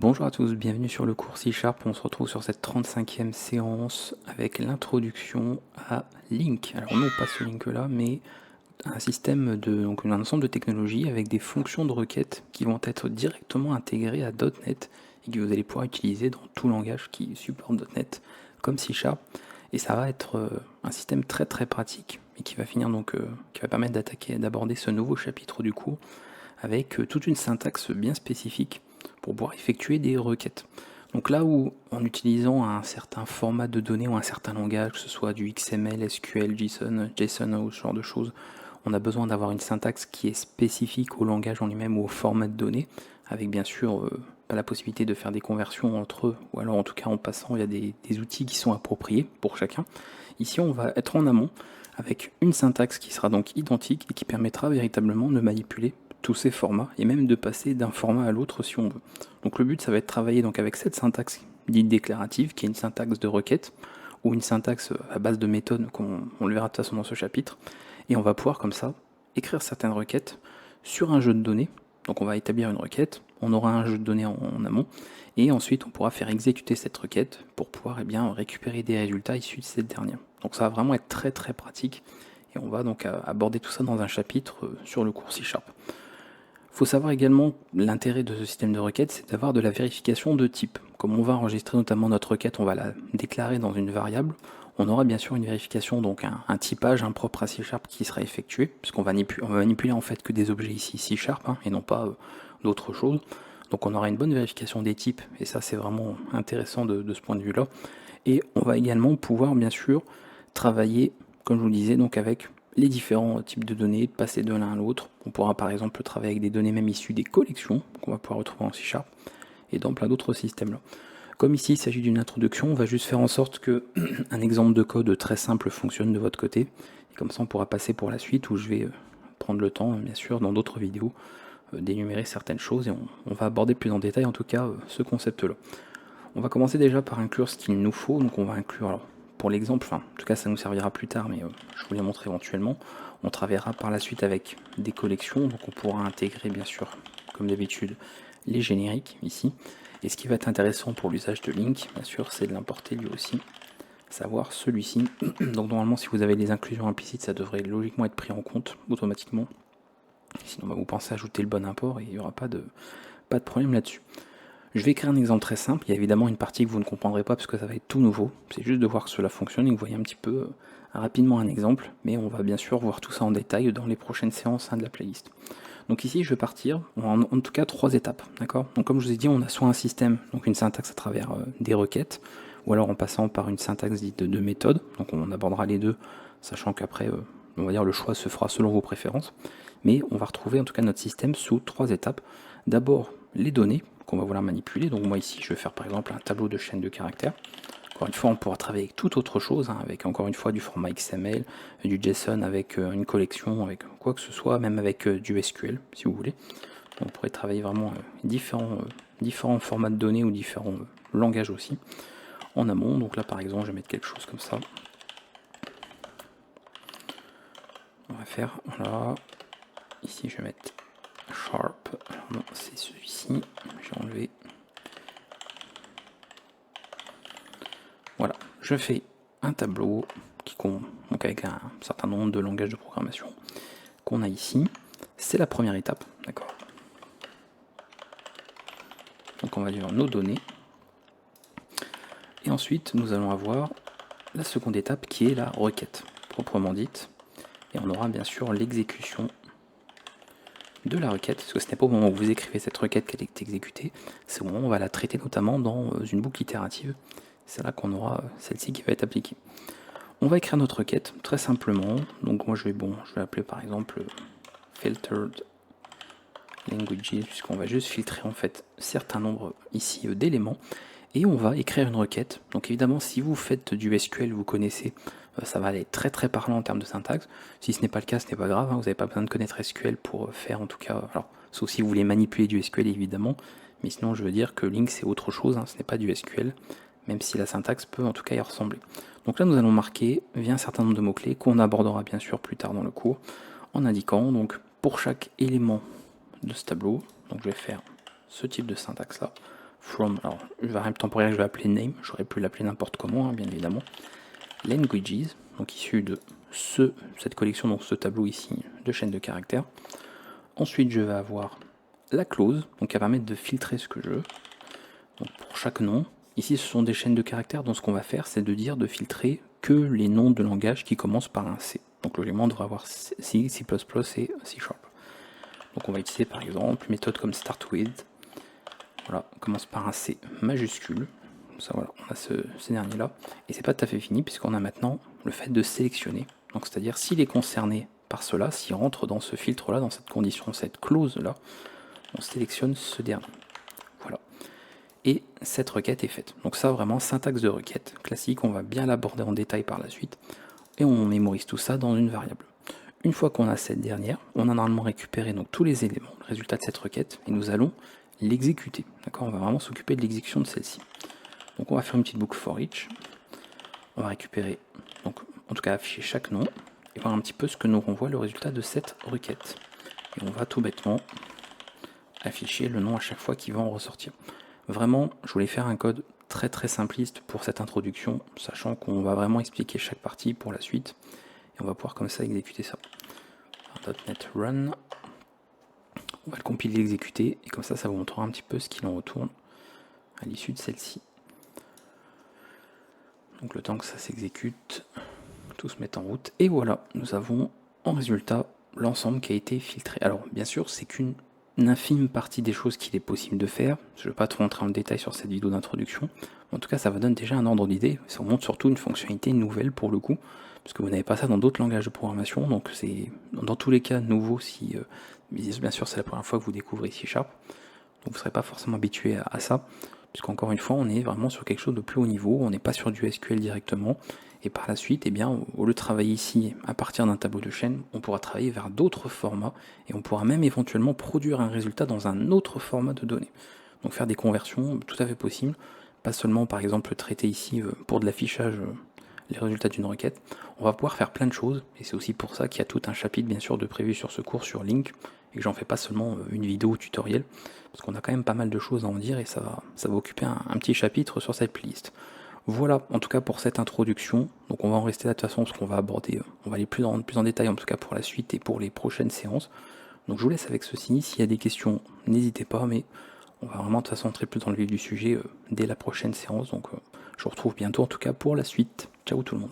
Bonjour à tous, bienvenue sur le cours C#. On se retrouve sur cette 35e séance avec l'introduction à Link. Alors non pas ce Link là, mais un système donc un ensemble de technologies avec des fonctions de requête qui vont être directement intégrées à .NET et que vous allez pouvoir utiliser dans tout langage qui supporte .NET comme C#. Et ça va être un système très très pratique et qui va finir qui va permettre d'aborder ce nouveau chapitre du cours avec toute une syntaxe bien spécifique pour pouvoir effectuer des requêtes. Donc là où, en utilisant un certain format de données ou un certain langage, que ce soit du XML, SQL, JSON ou ce genre de choses, on a besoin d'avoir une syntaxe qui est spécifique au langage en lui-même ou au format de données, avec bien sûr pas la possibilité de faire des conversions entre eux, ou alors en tout cas en passant via des outils qui sont appropriés pour chacun. Ici on va être en amont avec une syntaxe qui sera donc identique et qui permettra véritablement de manipuler tous ces formats et même de passer d'un format à l'autre si on veut. Donc le but ça va être de travailler donc avec cette syntaxe dite déclarative qui est une syntaxe de requête ou une syntaxe à base de méthode comme on le verra de toute façon dans ce chapitre, et on va pouvoir comme ça écrire certaines requêtes sur un jeu de données. Donc on va établir une requête, on aura un jeu de données en amont, et ensuite on pourra faire exécuter cette requête pour pouvoir récupérer des résultats issus de cette dernière. Donc ça va vraiment être très très pratique, et on va donc aborder tout ça dans un chapitre sur le cours C#. Il faut savoir également l'intérêt de ce système de requête, c'est d'avoir de la vérification de type. Comme on va enregistrer notamment notre requête, on va la déclarer dans une variable, on aura bien sûr une vérification, donc un typage propre à C# qui sera effectué, puisqu'on va manipuler en fait que des objets ici C#, et non pas d'autres choses. Donc on aura une bonne vérification des types, et ça c'est vraiment intéressant de ce point de vue-là. Et on va également pouvoir bien sûr travailler, comme je vous le disais, donc avec les différents types de données, passer de l'un à l'autre. On pourra par exemple travailler avec des données même issues des collections qu'on va pouvoir retrouver en C# et dans plein d'autres systèmes là. Comme ici il s'agit d'une introduction, on va juste faire en sorte que un exemple de code très simple fonctionne de votre côté, et comme ça on pourra passer pour la suite où je vais prendre le temps, bien sûr, dans d'autres vidéos, d'énumérer certaines choses, et on va aborder plus en détail en tout cas ce concept là. On va commencer déjà par inclure ce qu'il nous faut, donc on va inclure, alors pour l'exemple, en tout cas ça nous servira plus tard, mais je vous les montre éventuellement. On travaillera par la suite avec des collections, donc on pourra intégrer bien sûr, comme d'habitude, les génériques ici. Et ce qui va être intéressant pour l'usage de Link, bien sûr, c'est de l'importer lui aussi, savoir celui-ci. Donc normalement, si vous avez les inclusions implicites, ça devrait logiquement être pris en compte automatiquement. Sinon, vous pensez ajouter le bon import et il n'y aura pas de problème là-dessus. Je vais écrire un exemple très simple. Il y a évidemment une partie que vous ne comprendrez pas parce que ça va être tout nouveau. C'est juste de voir que cela fonctionne et que vous voyez un petit peu rapidement un exemple. Mais on va bien sûr voir tout ça en détail dans les prochaines séances de la playlist. Donc ici, je vais partir en tout cas 3 étapes. D'accord. Donc comme je vous ai dit, on a soit un système, donc une syntaxe à travers des requêtes, ou alors en passant par une syntaxe dite de méthode. Donc on abordera les deux, sachant qu'après, on va dire le choix se fera selon vos préférences. Mais on va retrouver en tout cas notre système sous 3 étapes. D'abord, les données qu'on va vouloir manipuler. Donc moi ici, je vais faire par exemple un tableau de chaîne de caractères. Encore une fois, on pourra travailler avec toute autre chose, avec encore une fois du format XML, du JSON avec une collection, avec quoi que ce soit, même avec du SQL si vous voulez. On pourrait travailler vraiment différents formats de données ou différents langages aussi en amont. Donc là par exemple, je vais mettre quelque chose comme ça. On va faire, voilà, ici je vais mettre Sharp, alors non c'est celui-ci, je vais enlever. Voilà, je fais un tableau donc avec un certain nombre de langages de programmation qu'on a ici. C'est la première étape, d'accord. Donc on va dire nos données. Et ensuite, nous allons avoir la seconde étape qui est la requête, proprement dite. Et on aura bien sûr l'exécution de la requête, parce que ce n'est pas au moment où vous écrivez cette requête qu'elle est exécutée, c'est au moment où on va la traiter notamment dans une boucle itérative. C'est là qu'on aura celle-ci qui va être appliquée. On va écrire notre requête très simplement. Donc moi je vais appeler par exemple filtered languages, puisqu'on va juste filtrer en fait certain nombre ici d'éléments, et on va écrire une requête. Donc évidemment, si vous faites du SQL, vous connaissez, ça va aller très très parlant en termes de syntaxe. Si ce n'est pas le cas, ce n'est pas grave, vous n'avez pas besoin de connaître SQL pour faire en tout cas, alors sauf si vous voulez manipuler du SQL évidemment, mais sinon je veux dire que Link c'est autre chose, ce n'est pas du SQL, même si la syntaxe peut en tout cas y ressembler. Donc là nous allons marquer via un certain nombre de mots-clés qu'on abordera bien sûr plus tard dans le cours, en indiquant donc pour chaque élément de ce tableau, donc je vais faire ce type de syntaxe là, from, alors une variable temporaire que je vais appeler name, j'aurais pu l'appeler n'importe comment, bien évidemment. Languages, donc issu de cette collection, donc ce tableau ici de chaînes de caractères. Ensuite, je vais avoir la clause, donc qui va permettre de filtrer ce que je veux. Donc pour chaque nom, ici ce sont des chaînes de caractères, donc ce qu'on va faire, c'est de filtrer que les noms de langage qui commencent par un C. Donc logiquement, on devrait avoir C, C++ et C#. Donc on va utiliser par exemple une méthode comme start with. Voilà, on commence par un C majuscule. Ça voilà, on a ces derniers-là. Et c'est pas tout à fait fini puisqu'on a maintenant le fait de sélectionner. Donc c'est-à-dire s'il est concerné par cela, s'il rentre dans ce filtre-là, dans cette condition, cette clause-là, on sélectionne ce dernier. Voilà. Et cette requête est faite. Donc ça vraiment, syntaxe de requête classique, on va bien l'aborder en détail par la suite. Et on mémorise tout ça dans une variable. Une fois qu'on a cette dernière, on a normalement récupéré donc tous les éléments, le résultat de cette requête, et nous allons l'exécuter. D'accord, on va vraiment s'occuper de l'exécution de celle-ci. Donc on va faire une petite boucle for each. On va récupérer, donc en tout cas afficher chaque nom, et voir un petit peu ce que nous renvoie le résultat de cette requête. Et on va tout bêtement afficher le nom à chaque fois qui va en ressortir. Vraiment, je voulais faire un code très très simpliste pour cette introduction, sachant qu'on va vraiment expliquer chaque partie pour la suite, et on va pouvoir comme ça exécuter ça. .NET Run, on va le compiler, l'exécuter, et comme ça, ça vous montrera un petit peu ce qu'il en retourne à l'issue de celle-ci. Donc le temps que ça s'exécute, tout se met en route, et voilà, nous avons en résultat l'ensemble qui a été filtré. Alors bien sûr, c'est qu'une infime partie des choses qu'il est possible de faire. Je ne vais pas trop rentrer en détail sur cette vidéo d'introduction. En tout cas, ça vous donne déjà un ordre d'idée. Ça vous montre surtout une fonctionnalité nouvelle pour le coup, parce que vous n'avez pas ça dans d'autres langages de programmation. Donc c'est dans tous les cas nouveau si, bien sûr, c'est la première fois que vous découvrez C#. Donc vous ne serez pas forcément habitué à ça, puisqu'encore une fois, on est vraiment sur quelque chose de plus haut niveau. On n'est pas sur du SQL directement. Et par la suite, eh bien, au lieu de travailler ici à partir d'un tableau de chaîne, on pourra travailler vers d'autres formats et on pourra même éventuellement produire un résultat dans un autre format de données. Donc faire des conversions tout à fait possibles, pas seulement par exemple traiter ici pour de l'affichage les résultats d'une requête. On va pouvoir faire plein de choses et c'est aussi pour ça qu'il y a tout un chapitre bien sûr de prévu sur ce cours sur Link et que j'en fais pas seulement une vidéo tutoriel parce qu'on a quand même pas mal de choses à en dire et ça va occuper un petit chapitre sur cette playlist. Voilà, en tout cas pour cette introduction. Donc on va en rester là de toute façon, parce qu'on va aborder, on va aller plus en détail en tout cas pour la suite et pour les prochaines séances. Donc je vous laisse avec ceci. S'il y a des questions, n'hésitez pas, mais on va vraiment de toute façon entrer plus dans le vif du sujet dès la prochaine séance. Donc je vous retrouve bientôt en tout cas pour la suite. Ciao tout le monde.